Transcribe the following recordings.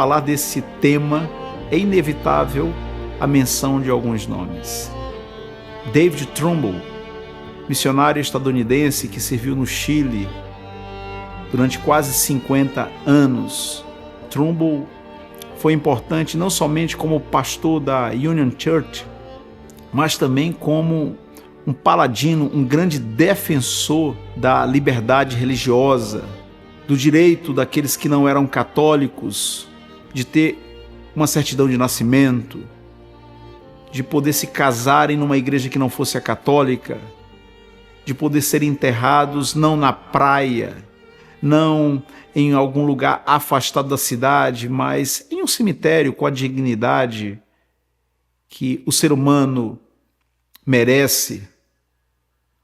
falar desse tema, é inevitável a menção de alguns nomes. David Trumbull, missionário estadunidense que serviu no Chile durante quase 50 anos. Trumbull foi importante não somente como pastor da Union Church, mas também como um paladino, um grande defensor da liberdade religiosa, do direito daqueles que não eram católicos de ter uma certidão de nascimento, de poder se casarem numa igreja que não fosse a católica, de poder ser enterrados não na praia, não em algum lugar afastado da cidade, mas em um cemitério com a dignidade que o ser humano merece.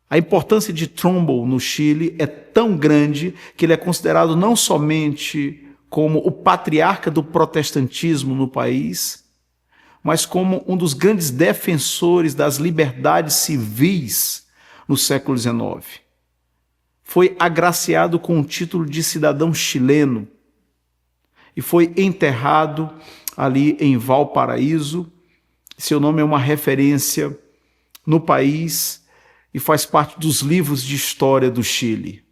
A importância de Trumbull no Chile é tão grande que ele é considerado não somente como o patriarca do protestantismo no país, mas como um dos grandes defensores das liberdades civis no século XIX. Foi agraciado com o título de cidadão chileno e foi enterrado ali em Valparaíso. Seu nome é uma referência no país e faz parte dos livros de história do Chile.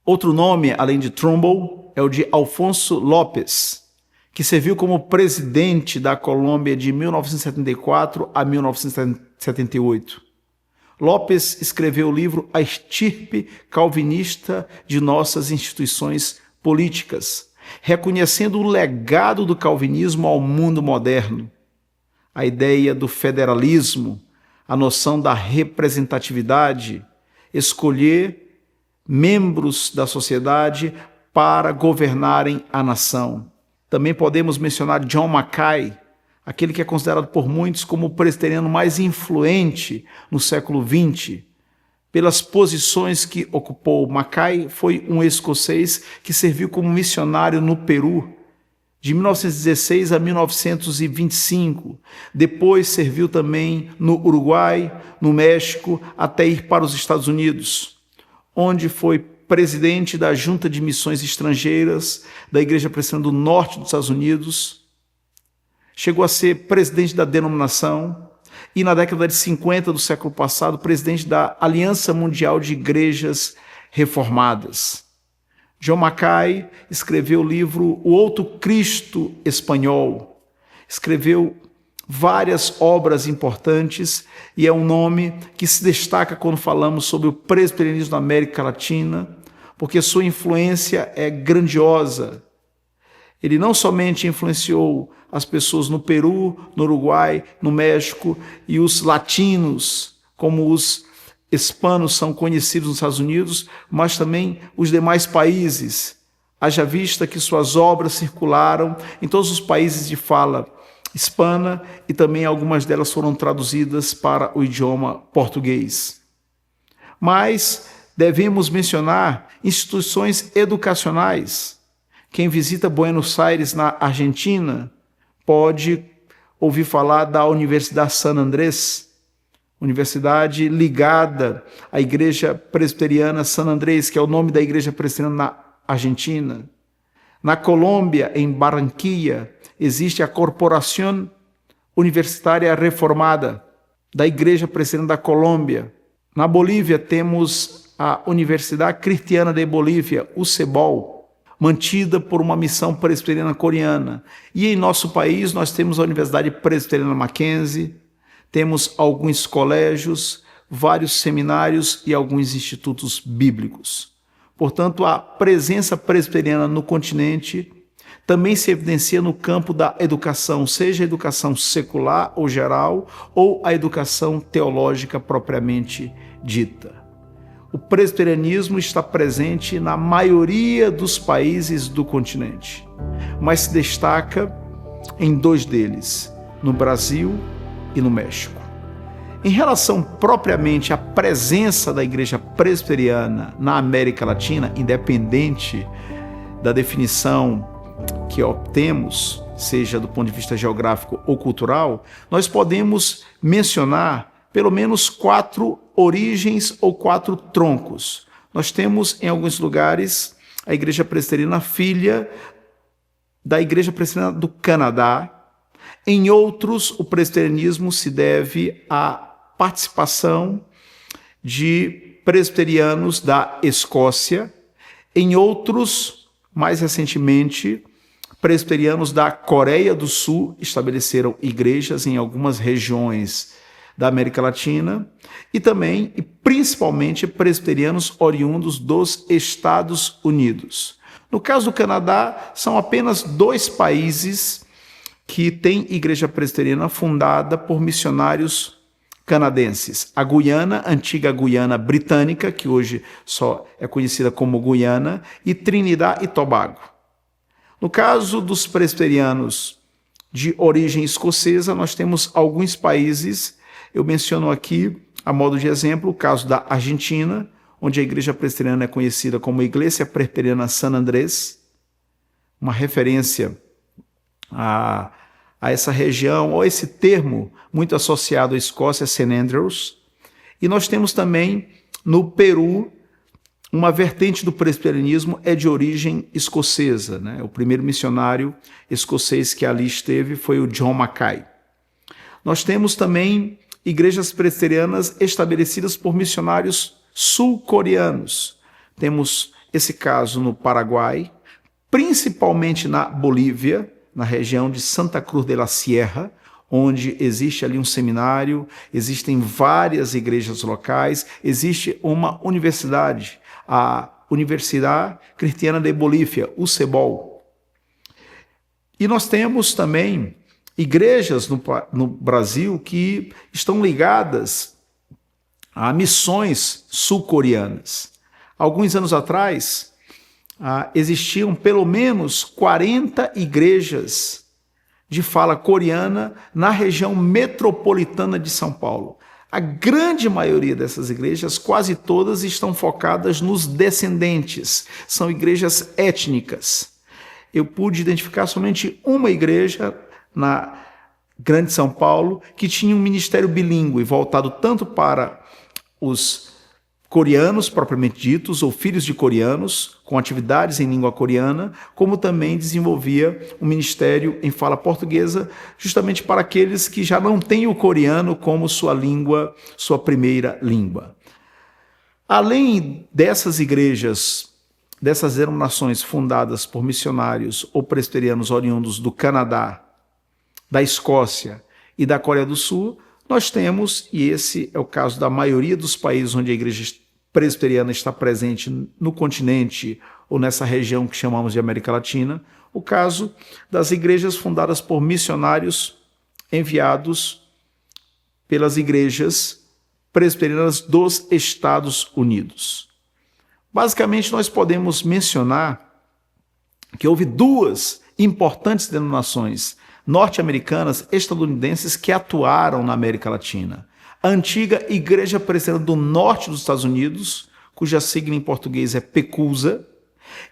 Outro nome, além de Trumbull, é o de Alfonso López, que serviu como presidente da Colômbia de 1974 a 1978. López escreveu o livro A Estirpe Calvinista de Nossas Instituições Políticas, reconhecendo o legado do calvinismo ao mundo moderno, a ideia do federalismo, a noção da representatividade, escolher membros da sociedade para governarem a nação. Também podemos mencionar John Mackay, aquele que é considerado por muitos como o presbiteriano mais influente no século XX, pelas posições que ocupou. Mackay foi um escocês que serviu como missionário no Peru, de 1916 a 1925. Depois serviu também no Uruguai, no México, até ir para os Estados Unidos, onde foi presidente da Junta de Missões Estrangeiras da Igreja Presbiteriana do Norte dos Estados Unidos. Chegou a ser presidente da denominação e, na década de 50 do século passado, presidente da Aliança Mundial de Igrejas Reformadas. John Mackay escreveu o livro O Outro Cristo Espanhol. Escreveu várias obras importantes e é um nome que se destaca quando falamos sobre o presbiterianismo na América Latina, porque sua influência é grandiosa. Ele não somente influenciou as pessoas no Peru, no Uruguai, no México e os latinos, como os hispanos são conhecidos nos Estados Unidos, mas também os demais países. Haja vista que suas obras circularam em todos os países de fala hispana e também algumas delas foram traduzidas para o idioma português. Mas devemos mencionar instituições educacionais. Quem visita Buenos Aires, na Argentina, pode ouvir falar da Universidade San Andrés, universidade ligada à Igreja Presbiteriana San Andrés, que é o nome da Igreja Presbiteriana na Argentina. Na Colômbia, em Barranquilla, existe a Corporación Universitária Reformada, da Igreja Presbiteriana da Colômbia. Na Bolívia, temos a Universidade Cristiana de Bolívia, UCEBOL, mantida por uma missão presbiteriana coreana. E em nosso país nós temos a Universidade Presbiteriana Mackenzie, temos alguns colégios, vários seminários e alguns institutos bíblicos. Portanto, a presença presbiteriana no continente também se evidencia no campo da educação, seja a educação secular ou geral, ou a educação teológica propriamente dita. O presbiterianismo está presente na maioria dos países do continente, mas se destaca em dois deles, no Brasil e no México. Em relação propriamente à presença da Igreja Presbiteriana na América Latina, independente da definição que obtemos, seja do ponto de vista geográfico ou cultural, nós podemos mencionar pelo menos 4 origens ou 4 troncos. Nós temos, em alguns lugares, a Igreja Presbiteriana filha da Igreja Presbiteriana do Canadá. Em outros, o presbiterianismo se deve à participação de presbiterianos da Escócia. Em outros, mais recentemente, presbiterianos da Coreia do Sul estabeleceram igrejas em algumas regiões da América Latina e também, e principalmente, presbiterianos oriundos dos Estados Unidos. No caso do Canadá, são apenas 2 países que têm igreja presbiteriana fundada por missionários canadenses. A Guiana, antiga Guiana Britânica, que hoje só é conhecida como Guiana, e Trinidad e Tobago. No caso dos presbiterianos de origem escocesa, nós temos alguns países. Eu menciono aqui, a modo de exemplo, o caso da Argentina, onde a igreja presbiteriana é conhecida como Iglesia Presbiteriana San Andrés, uma referência a essa região, ou esse termo muito associado à Escócia, St. Andrews. E nós temos também, no Peru, uma vertente do presbiterianismo é de origem escocesa, né? O primeiro missionário escocês que ali esteve foi o John Mackay. Nós temos também igrejas presbiterianas estabelecidas por missionários sul-coreanos. Temos esse caso no Paraguai, principalmente na Bolívia, na região de Santa Cruz de la Sierra, onde existe ali um seminário, existem várias igrejas locais, existe uma universidade, a Universidade Cristiana de Bolívia, UCEBOL. E nós temos também igrejas no Brasil que estão ligadas a missões sul-coreanas. Alguns anos atrás, existiam pelo menos 40 igrejas de fala coreana na região metropolitana de São Paulo. A grande maioria dessas igrejas, quase todas, estão focadas nos descendentes. São igrejas étnicas. Eu pude identificar somente uma igreja na Grande São Paulo que tinha um ministério bilíngue, voltado tanto para os coreanos, propriamente ditos, ou filhos de coreanos, com atividades em língua coreana, como também desenvolvia um ministério em fala portuguesa, justamente para aqueles que já não têm o coreano como sua língua, sua primeira língua. Além dessas igrejas, dessas denominações fundadas por missionários ou presbiterianos oriundos do Canadá, da Escócia e da Coreia do Sul, nós temos, e esse é o caso da maioria dos países onde a igreja presbiteriana está presente no continente ou nessa região que chamamos de América Latina, o caso das igrejas fundadas por missionários enviados pelas igrejas presbiterianas dos Estados Unidos. Basicamente, nós podemos mencionar que houve 2 importantes denominações norte-americanas, estadunidenses, que atuaram na América Latina. A antiga Igreja Presbiteriana do Norte dos Estados Unidos, cuja sigla em português é PECUSA,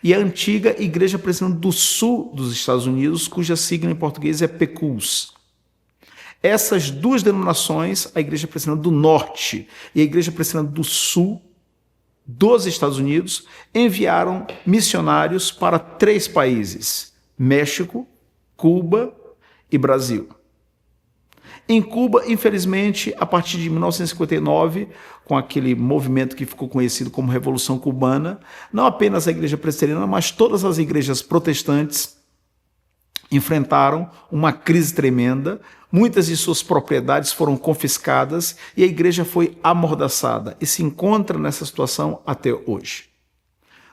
e a antiga Igreja Presbiteriana do Sul dos Estados Unidos, cuja sigla em português é PECUS. Essas 2 denominações, a Igreja Presbiteriana do Norte e a Igreja Presbiteriana do Sul dos Estados Unidos, enviaram missionários para 3 países: México, Cuba e Brasil. Em Cuba, infelizmente, a partir de 1959, com aquele movimento que ficou conhecido como Revolução Cubana, não apenas a igreja presbiteriana, mas todas as igrejas protestantes enfrentaram uma crise tremenda, muitas de suas propriedades foram confiscadas e a igreja foi amordaçada e se encontra nessa situação até hoje.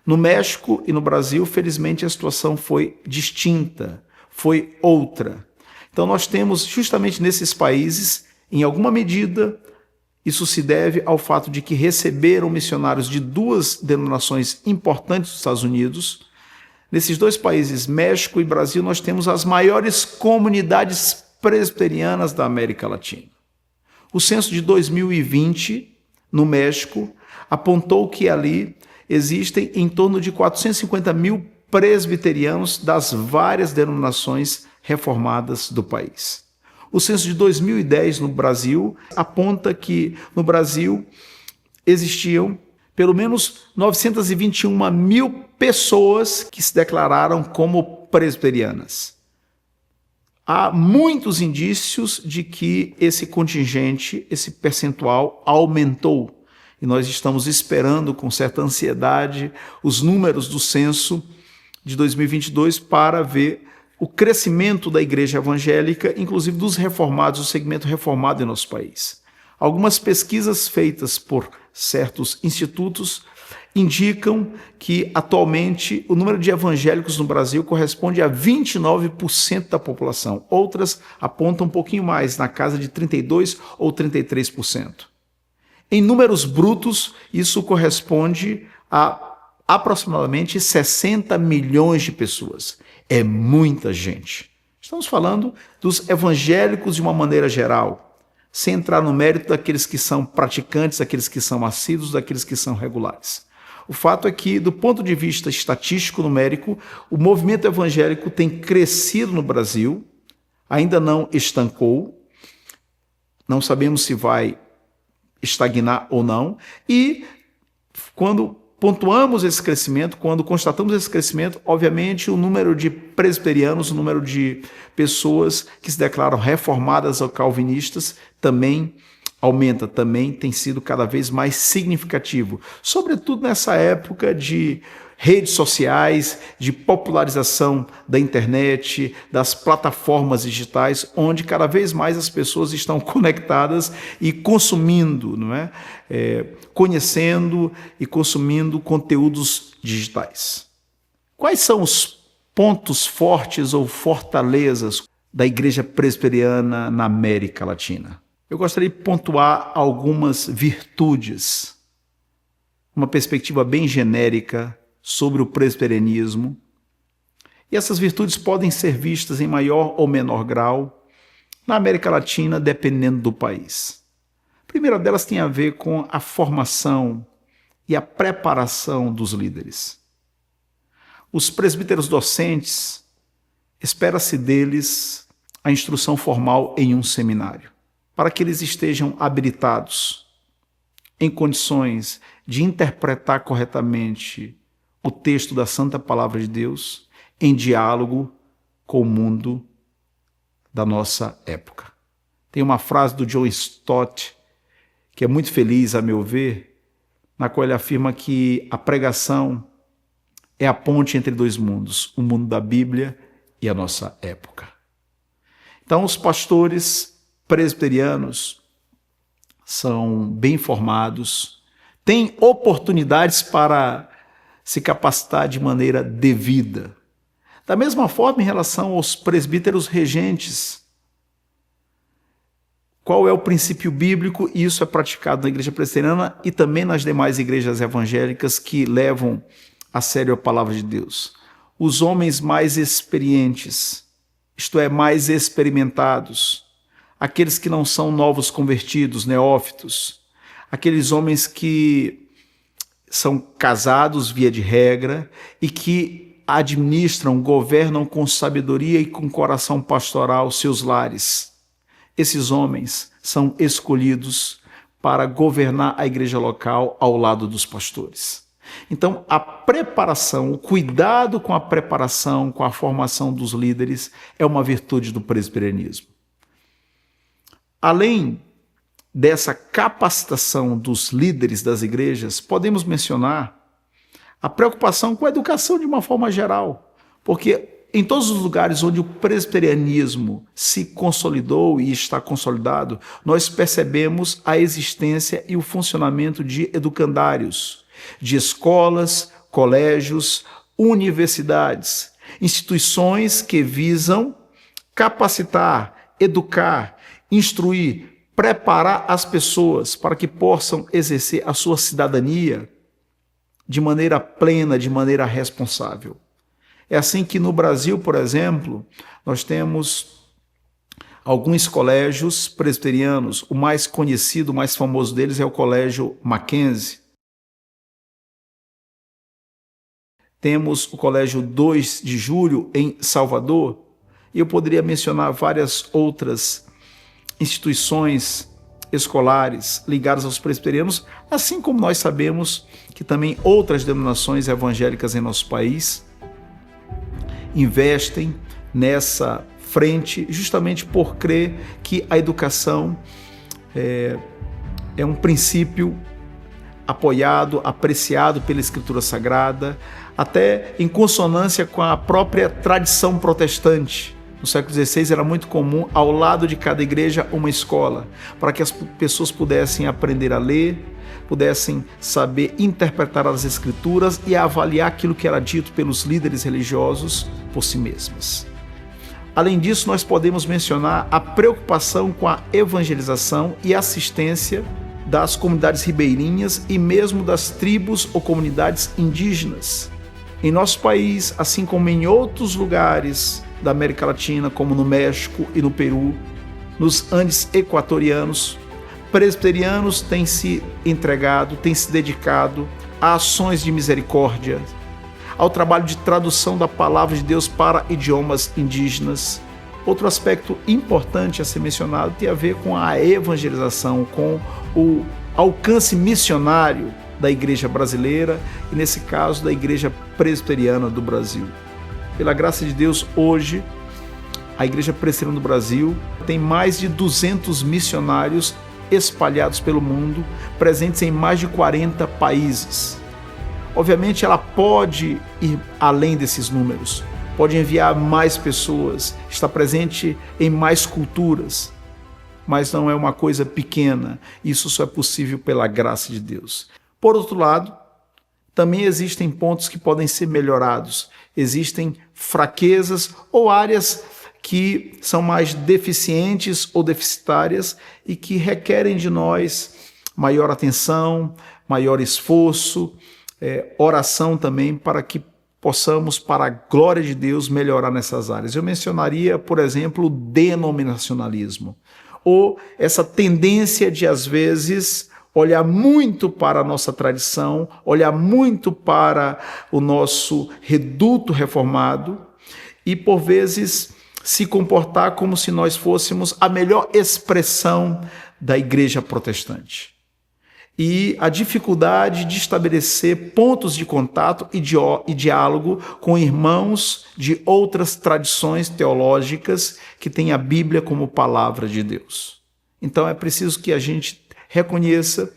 No México e no Brasil, felizmente, a situação foi distinta, foi outra. Então nós temos justamente nesses países, em alguma medida, isso se deve ao fato de que receberam missionários de 2 denominações importantes dos Estados Unidos. Nesses 2 países, México e Brasil, nós temos as maiores comunidades presbiterianas da América Latina. O censo de 2020, no México, apontou que ali existem em torno de 450 mil presbiterianos das várias denominações reformadas do país. O censo de 2010 no Brasil aponta que no Brasil existiam pelo menos 921 mil pessoas que se declararam como presbiterianas. Há muitos indícios de que esse contingente, esse percentual aumentou. E nós estamos esperando com certa ansiedade os números do censo de 2022 para ver o crescimento da igreja evangélica, inclusive dos reformados, do segmento reformado em nosso país. Algumas pesquisas feitas por certos institutos indicam que, atualmente, o número de evangélicos no Brasil corresponde a 29% da população. Outras apontam um pouquinho mais, na casa de 32% ou 33%. Em números brutos, isso corresponde a aproximadamente 60 milhões de pessoas. É muita gente. Estamos falando dos evangélicos de uma maneira geral, sem entrar no mérito daqueles que são praticantes, daqueles que são assíduos, daqueles que são regulares. O fato é que, do ponto de vista estatístico, numérico, o movimento evangélico tem crescido no Brasil, ainda não estancou, não sabemos se vai estagnar ou não, e quando pontuamos esse crescimento, quando constatamos esse crescimento, obviamente o número de presbiterianos, o número de pessoas que se declaram reformadas ou calvinistas também aumenta, também tem sido cada vez mais significativo, sobretudo nessa época de redes sociais, de popularização da internet, das plataformas digitais, onde cada vez mais as pessoas estão conectadas e consumindo, não é? Conhecendo e consumindo conteúdos digitais. Quais são os pontos fortes ou fortalezas da Igreja Presbiteriana na América Latina? Eu gostaria de pontuar algumas virtudes, uma perspectiva bem genérica sobre o presbiterianismo. E essas virtudes podem ser vistas em maior ou menor grau na América Latina, dependendo do país. A primeira delas tem a ver com a formação e a preparação dos líderes. Os presbíteros docentes, espera-se deles a instrução formal em um seminário, para que eles estejam habilitados, em condições de interpretar corretamente o texto da Santa Palavra de Deus em diálogo com o mundo da nossa época. Tem uma frase do John Stott que é muito feliz, a meu ver, na qual ele afirma que a pregação é a ponte entre dois mundos, o mundo da Bíblia e a nossa época. Então, os pastores presbiterianos são bem formados, têm oportunidades para se capacitar de maneira devida. Da mesma forma, em relação aos presbíteros regentes, qual é o princípio bíblico? E isso é praticado na Igreja Presbiteriana e também nas demais igrejas evangélicas que levam a sério a palavra de Deus. Os homens mais experientes, isto é, mais experimentados, aqueles que não são novos convertidos, neófitos, aqueles homens que são casados via de regra e que administram, governam com sabedoria e com coração pastoral seus lares. Esses homens são escolhidos para governar a igreja local ao lado dos pastores. Então, a preparação, o cuidado com a preparação, com a formação dos líderes é uma virtude do presbiterianismo. Além dessa capacitação dos líderes das igrejas, podemos mencionar a preocupação com a educação de uma forma geral, porque em todos os lugares onde o presbiterianismo se consolidou e está consolidado, nós percebemos a existência e o funcionamento de educandários, de escolas, colégios, universidades, instituições que visam capacitar, educar, instruir, preparar as pessoas para que possam exercer a sua cidadania de maneira plena, de maneira responsável. É assim que no Brasil, por exemplo, nós temos alguns colégios presbiterianos. O mais conhecido, o mais famoso deles é o Colégio Mackenzie. Temos o Colégio 2 de Julho em Salvador. E eu poderia mencionar várias outras instituições escolares ligadas aos presbiterianos, assim como nós sabemos que também outras denominações evangélicas em nosso país investem nessa frente, justamente por crer que a educação é um princípio apoiado, apreciado pela Escritura Sagrada, até em consonância com a própria tradição protestante. No século XVI era muito comum, ao lado de cada igreja, uma escola, para que as pessoas pudessem aprender a ler, pudessem saber interpretar as Escrituras e avaliar aquilo que era dito pelos líderes religiosos por si mesmas. Além disso, nós podemos mencionar a preocupação com a evangelização e assistência das comunidades ribeirinhas e mesmo das tribos ou comunidades indígenas. Em nosso país, assim como em outros lugares da América Latina, como no México e no Peru, nos Andes equatorianos, presbiterianos têm se entregado, têm se dedicado a ações de misericórdia, ao trabalho de tradução da palavra de Deus para idiomas indígenas. Outro aspecto importante a ser mencionado tem a ver com a evangelização, com o alcance missionário da igreja brasileira e, nesse caso, da igreja presbiteriana do Brasil. Pela graça de Deus, hoje, a igreja presbiteriana do Brasil tem mais de 200 missionários espalhados pelo mundo, presentes em mais de 40 países. Obviamente, ela pode ir além desses números, pode enviar mais pessoas, está presente em mais culturas, mas não é uma coisa pequena. Isso só é possível pela graça de Deus. Por outro lado, também existem pontos que podem ser melhorados, existem fraquezas ou áreas que são mais deficientes ou deficitárias e que requerem de nós maior atenção, maior esforço, oração também, para que possamos, para a glória de Deus, melhorar nessas áreas. Eu mencionaria, por exemplo, o denominacionalismo, ou essa tendência de, às vezes, olhar muito para a nossa tradição, olhar muito para o nosso reduto reformado e, por vezes, se comportar como se nós fôssemos a melhor expressão da igreja protestante. E a dificuldade de estabelecer pontos de contato e diálogo com irmãos de outras tradições teológicas que têm a Bíblia como palavra de Deus. Então é preciso que a gente reconheça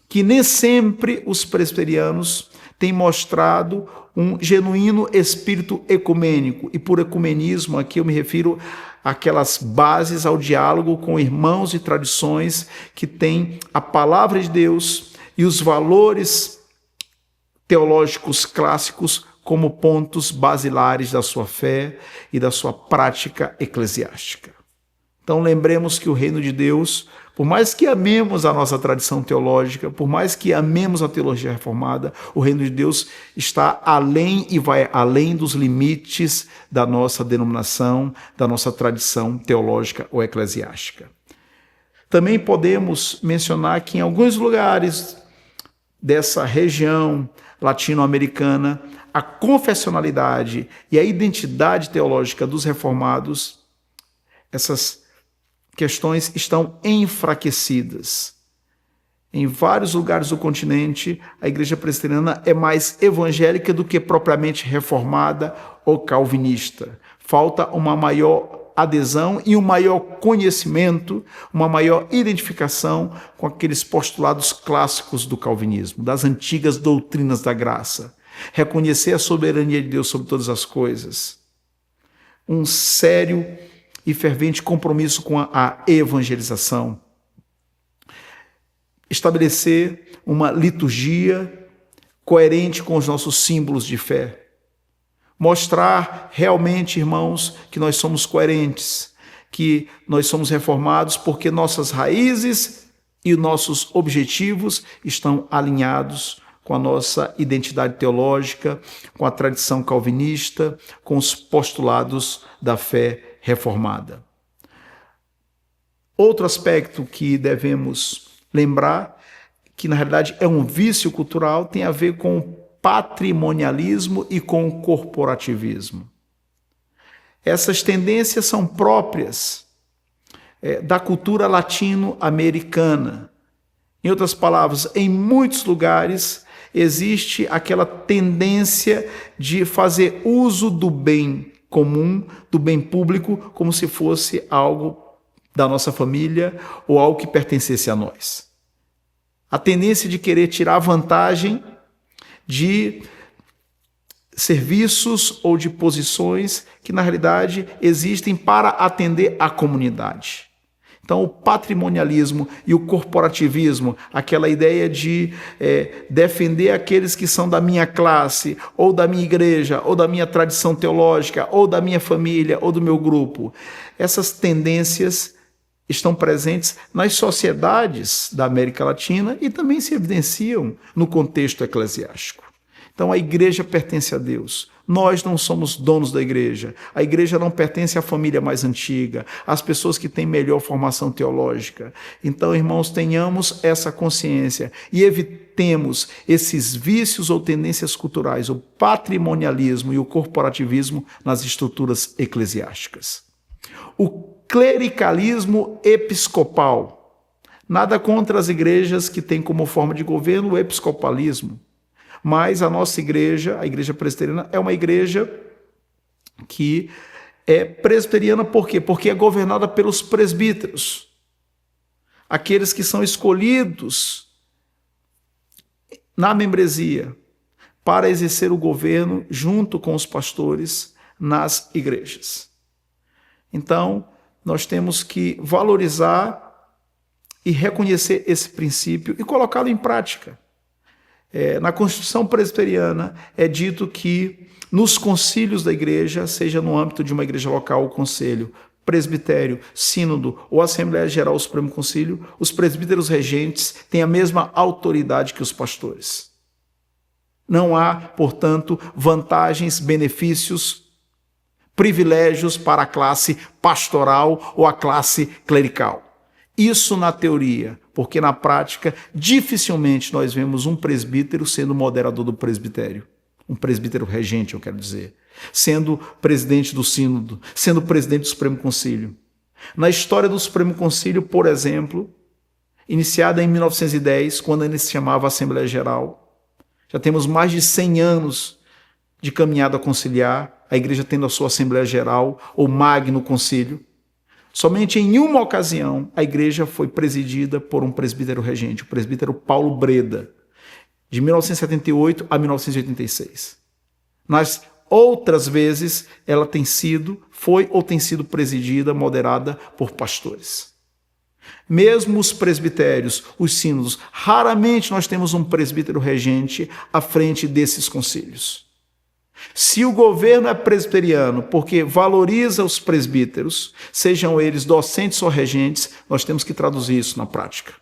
que nem sempre os presbiterianos têm mostrado um genuíno espírito ecumênico. E por ecumenismo aqui eu me refiro àquelas bases ao diálogo com irmãos e tradições que têm a palavra de Deus e os valores teológicos clássicos como pontos basilares da sua fé e da sua prática eclesiástica. Então lembremos que o reino de Deus, por mais que amemos a nossa tradição teológica, por mais que amemos a teologia reformada, o reino de Deus está além e vai além dos limites da nossa denominação, da nossa tradição teológica ou eclesiástica. Também podemos mencionar que em alguns lugares dessa região latino-americana, a confessionalidade e a identidade teológica dos reformados, essas questões estão enfraquecidas. Em vários lugares do continente, a igreja presbiteriana é mais evangélica do que propriamente reformada ou calvinista. Falta uma maior adesão e um maior conhecimento, uma maior identificação com aqueles postulados clássicos do calvinismo, das antigas doutrinas da graça. Reconhecer a soberania de Deus sobre todas as coisas. Um sério e fervente compromisso com a evangelização. Estabelecer uma liturgia coerente com os nossos símbolos de fé. Mostrar realmente, irmãos, que nós somos coerentes, que nós somos reformados porque nossas raízes e nossos objetivos estão alinhados com a nossa identidade teológica, com a tradição calvinista, com os postulados da fé reformada. Outro aspecto que devemos lembrar, que na realidade é um vício cultural, tem a ver com o patrimonialismo e com o corporativismo. Essas tendências são próprias da cultura latino-americana. Em outras palavras, em muitos lugares existe aquela tendência de fazer uso do bem, comum, do bem público, como se fosse algo da nossa família ou algo que pertencesse a nós. A tendência de querer tirar vantagem de serviços ou de posições que, na realidade, existem para atender a comunidade. Então, o patrimonialismo e o corporativismo, aquela ideia de defender aqueles que são da minha classe, ou da minha igreja, ou da minha tradição teológica, ou da minha família, ou do meu grupo. Essas tendências estão presentes nas sociedades da América Latina e também se evidenciam no contexto eclesiástico. Então, a igreja pertence a Deus. Nós não somos donos da igreja. A igreja não pertence à família mais antiga, às pessoas que têm melhor formação teológica. Então, irmãos, tenhamos essa consciência e evitemos esses vícios ou tendências culturais, o patrimonialismo e o corporativismo nas estruturas eclesiásticas. O clericalismo episcopal. Nada contra as igrejas que têm como forma de governo o episcopalismo. Mas a nossa igreja, a igreja presbiteriana, é uma igreja que é presbiteriana por quê? Porque é governada pelos presbíteros, aqueles que são escolhidos na membresia para exercer o governo junto com os pastores nas igrejas. Então, nós temos que valorizar e reconhecer esse princípio e colocá-lo em prática. Na Constituição presbiteriana é dito que nos concílios da igreja, seja no âmbito de uma igreja local, o conselho, presbitério, sínodo ou Assembleia Geral, o Supremo Concílio, os presbíteros regentes têm a mesma autoridade que os pastores. Não há, portanto, vantagens, benefícios, privilégios para a classe pastoral ou a classe clerical. Isso na teoria, porque na prática dificilmente nós vemos um presbítero sendo moderador do presbitério, um presbítero regente, eu quero dizer, sendo presidente do sínodo, sendo presidente do Supremo Concílio. Na história do Supremo Concílio, por exemplo, iniciada em 1910, quando ainda se chamava Assembleia Geral, já temos mais de 100 anos de caminhada conciliar, a igreja tendo a sua Assembleia Geral, ou Magno Concílio. Somente em uma ocasião a igreja foi presidida por um presbítero regente, o presbítero Paulo Breda, de 1978 a 1986. Nas outras vezes ela foi ou tem sido presidida, moderada por pastores. Mesmo os presbitérios, os sínodos, raramente nós temos um presbítero regente à frente desses concílios. Se o governo é presbiteriano porque valoriza os presbíteros, sejam eles docentes ou regentes, nós temos que traduzir isso na prática.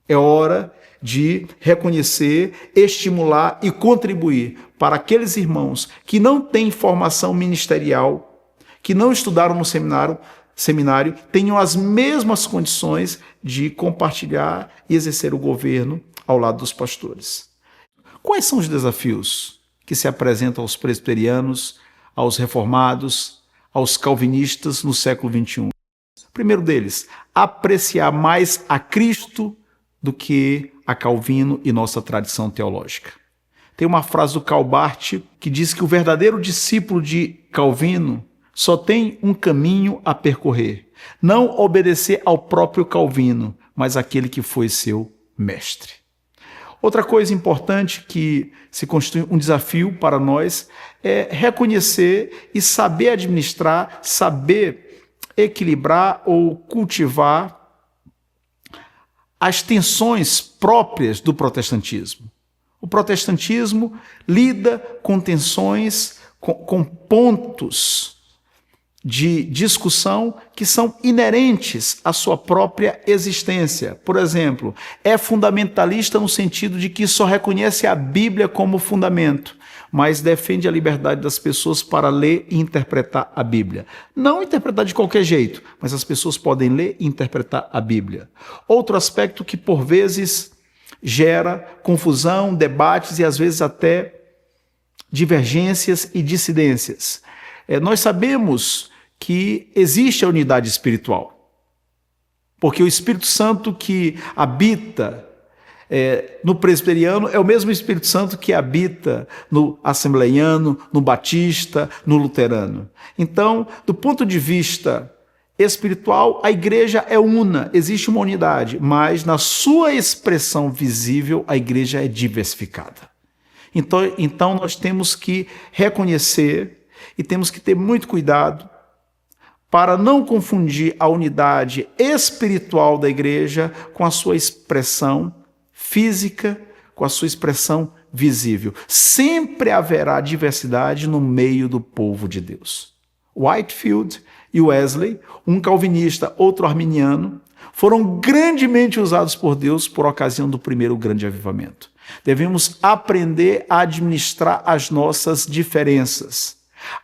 É hora de reconhecer, estimular e contribuir para aqueles irmãos que não têm formação ministerial, que não estudaram no seminário, tenham as mesmas condições de compartilhar e exercer o governo ao lado dos pastores. Quais são os desafios que se apresentam aos presbiterianos, aos reformados, aos calvinistas no século XXI? O primeiro deles, apreciar mais a Cristo do que a Calvino e nossa tradição teológica. Tem uma frase do Karl Barth que diz que o verdadeiro discípulo de Calvino só tem um caminho a percorrer, não obedecer ao próprio Calvino, mas àquele que foi seu mestre. Outra coisa importante que se constitui um desafio para nós é reconhecer e saber administrar, saber equilibrar ou cultivar as tensões próprias do protestantismo. O protestantismo lida com tensões, com pontos de discussão que são inerentes à sua própria existência. Por exemplo, é fundamentalista no sentido de que só reconhece a Bíblia como fundamento, mas defende a liberdade das pessoas para ler e interpretar a Bíblia. Não interpretar de qualquer jeito, mas as pessoas podem ler e interpretar a Bíblia. Outro aspecto que por vezes gera confusão, debates e às vezes até divergências e dissidências. Nós sabemos que existe a unidade espiritual, porque o Espírito Santo que habita No presbiteriano é o mesmo Espírito Santo que habita no assembleiano, no batista, no luterano. Então, do ponto de vista espiritual, a igreja é una, existe uma unidade, mas na sua expressão visível, a igreja é diversificada. Então nós temos que reconhecer e temos que ter muito cuidado para não confundir a unidade espiritual da igreja com a sua expressão física, com a sua expressão visível. Sempre haverá diversidade no meio do povo de Deus. Whitefield e Wesley, um calvinista, outro arminiano, foram grandemente usados por Deus por ocasião do primeiro grande avivamento. Devemos aprender a administrar as nossas diferenças,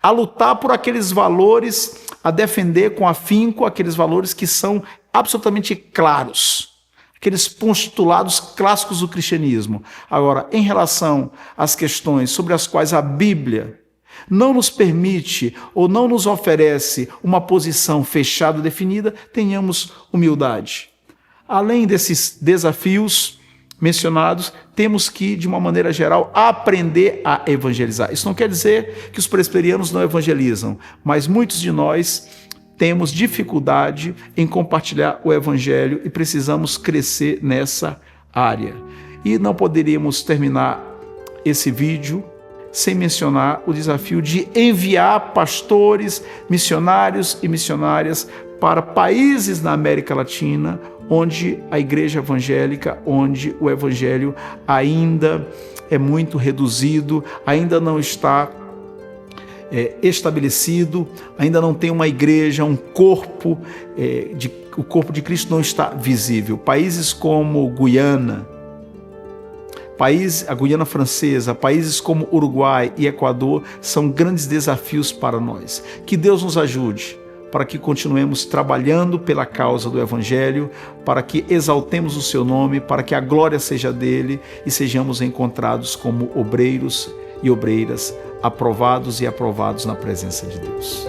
a lutar por aqueles valores, a defender com afinco aqueles valores que são absolutamente claros, aqueles postulados clássicos do cristianismo. Agora, em relação às questões sobre as quais a Bíblia não nos permite ou não nos oferece uma posição fechada, definida, tenhamos humildade. Além desses desafios mencionados, temos que, de uma maneira geral, aprender a evangelizar. Isso não quer dizer que os presbiterianos não evangelizam, mas muitos de nós temos dificuldade em compartilhar o evangelho e precisamos crescer nessa área. E não poderíamos terminar esse vídeo sem mencionar o desafio de enviar pastores, missionários e missionárias para países na América Latina, onde a igreja evangélica, onde o evangelho ainda é muito reduzido, ainda não está estabelecido, ainda não tem uma igreja, um corpo, o corpo de Cristo não está visível. Países como Guiana, a Guiana Francesa, países como Uruguai e Equador são grandes desafios para nós. Que Deus nos ajude para que continuemos trabalhando pela causa do Evangelho, para que exaltemos o seu nome, para que a glória seja dele e sejamos encontrados como obreiros e obreiras aprovados e aprovados na presença de Deus.